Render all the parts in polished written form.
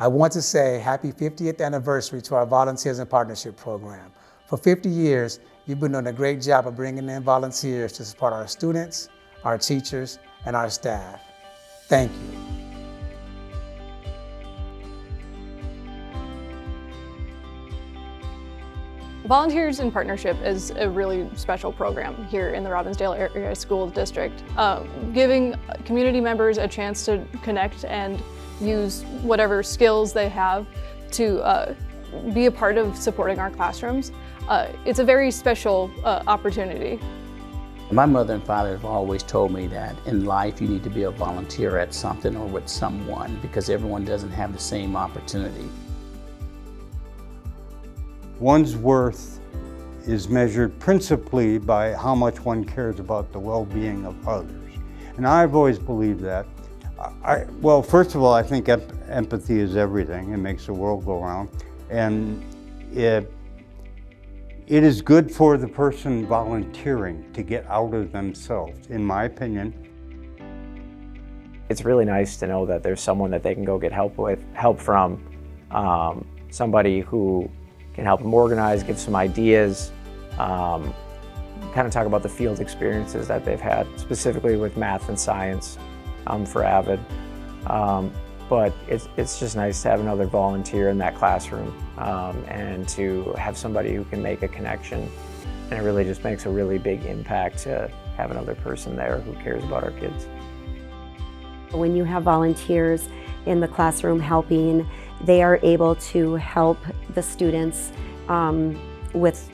I want to say happy 50th anniversary to our Volunteers in Partnership program. For 50 years, you've been doing a great job of bringing in volunteers to support our students, our teachers, and our staff. Thank you. Volunteers in Partnership is a really special program here in the Robbinsdale Area School District, giving community members a chance to connect and use whatever skills they have to be a part of supporting our classrooms. It's a very special opportunity. My mother and father have always told me that in life you need to be a volunteer at something or with someone because everyone doesn't have the same opportunity. One's worth is measured principally by how much one cares about the well-being of others. And I've always believed that. Well, first of all, I think empathy is everything. It makes the world go round. And it is good for the person volunteering to get out of themselves, in my opinion. It's really nice to know that there's someone that they can go get help from, somebody who can help them organize, give some ideas, kind of talk about the field experiences that they've had, specifically with math and science for AVID. But it's just nice to have another volunteer in that classroom and to have somebody who can make a connection. And it really just makes a really big impact to have another person there who cares about our kids. When you have volunteers in the classroom helping, they are able to help the students with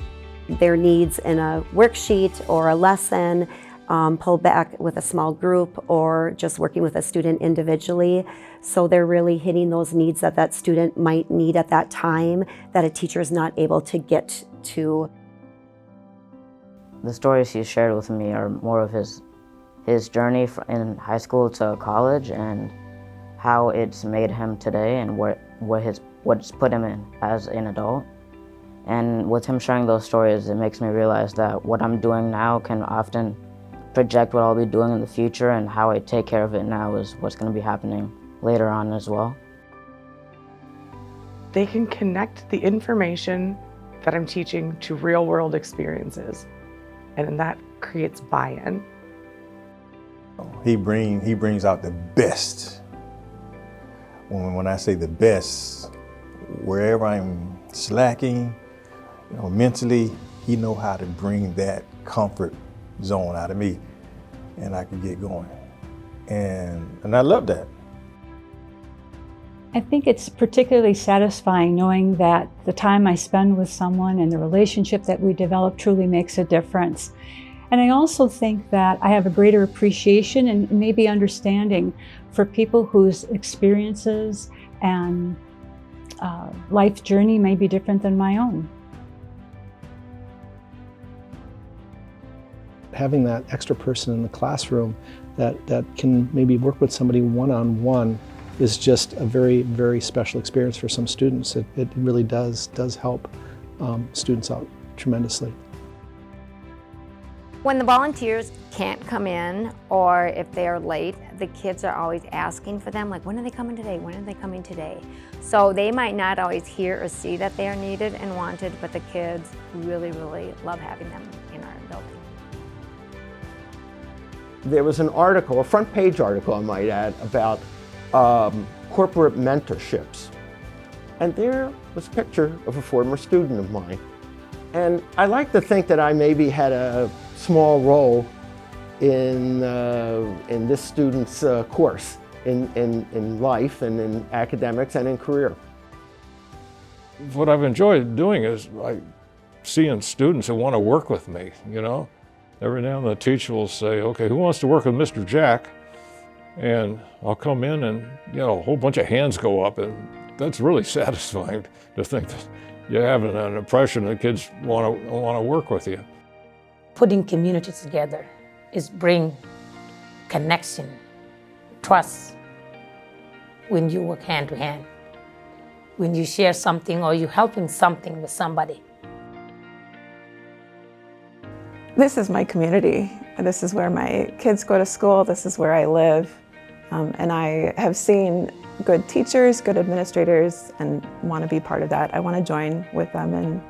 their needs in a worksheet or a lesson, pull back with a small group, or just working with a student individually. So they're really hitting those needs that that student might need at that time that a teacher is not able to get to. The stories he shared with me are more of his journey in high school to college and how it's made him today and what's put him in as an adult. And with him sharing those stories, it makes me realize that what I'm doing now can often project what I'll be doing in the future, and how I take care of it now is what's going to be happening later on as well. They can connect the information that I'm teaching to real-world experiences, and then that creates buy-in. He brings out the best. When I say the best, wherever I'm slacking, mentally, he knows how to bring that comfort zone out of me, and I can get going. And I love that. I think it's particularly satisfying knowing that the time I spend with someone and the relationship that we develop truly makes a difference. And I also think that I have a greater appreciation and maybe understanding for people whose experiences and life journey may be different than my own. Having that extra person in the classroom that can maybe work with somebody one-on-one is just a very, very special experience for some students. It really does help students out tremendously. When the volunteers can't come in, or if they're late, the kids are always asking for them, like, when are they coming today? When are they coming today? So they might not always hear or see that they are needed and wanted, but the kids really, really love having them in our building. There was an article, a front page article I might add, about corporate mentorships. And there was a picture of a former student of mine. And I like to think that I maybe had a small role in this student's course in life and in academics and in career. What I've enjoyed doing is like seeing students who want to work with me, Every now and then the teacher will say, okay, who wants to work with Mr. Jack? And I'll come in and, a whole bunch of hands go up, and that's really satisfying to think that you're having an impression that kids want to work with you. Putting communities together is bring connection, trust when you work hand to hand, when you share something or you're helping something with somebody. This is my community. This is where my kids go to school. This is where I live. And I have seen good teachers, good administrators, and want to be part of that. I want to join with them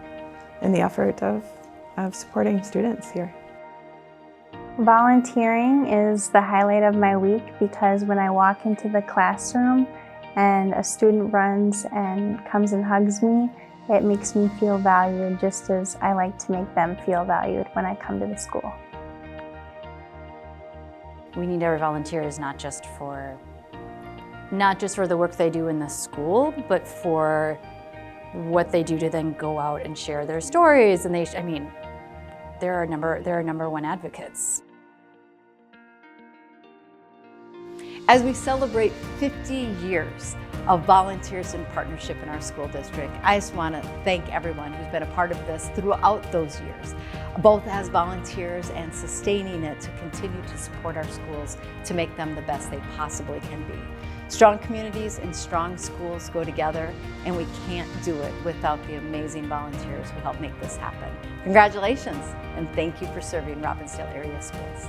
in the effort of supporting students here. Volunteering is the highlight of my week because when I walk into the classroom and a student runs and comes and hugs me, it makes me feel valued just as I like to make them feel valued when I come to the school. We need our volunteers not just for the work they do in the school, but for what they do to then go out and share their stories. And they're our number one advocates. As we celebrate 50 years of Volunteers in Partnership in our school district, I just want to thank everyone who's been a part of this throughout those years, both as volunteers and sustaining it to continue to support our schools to make them the best they possibly can be. Strong communities and strong schools go together, and we can't do it without the amazing volunteers who help make this happen. Congratulations, and thank you for serving Robbinsdale area schools.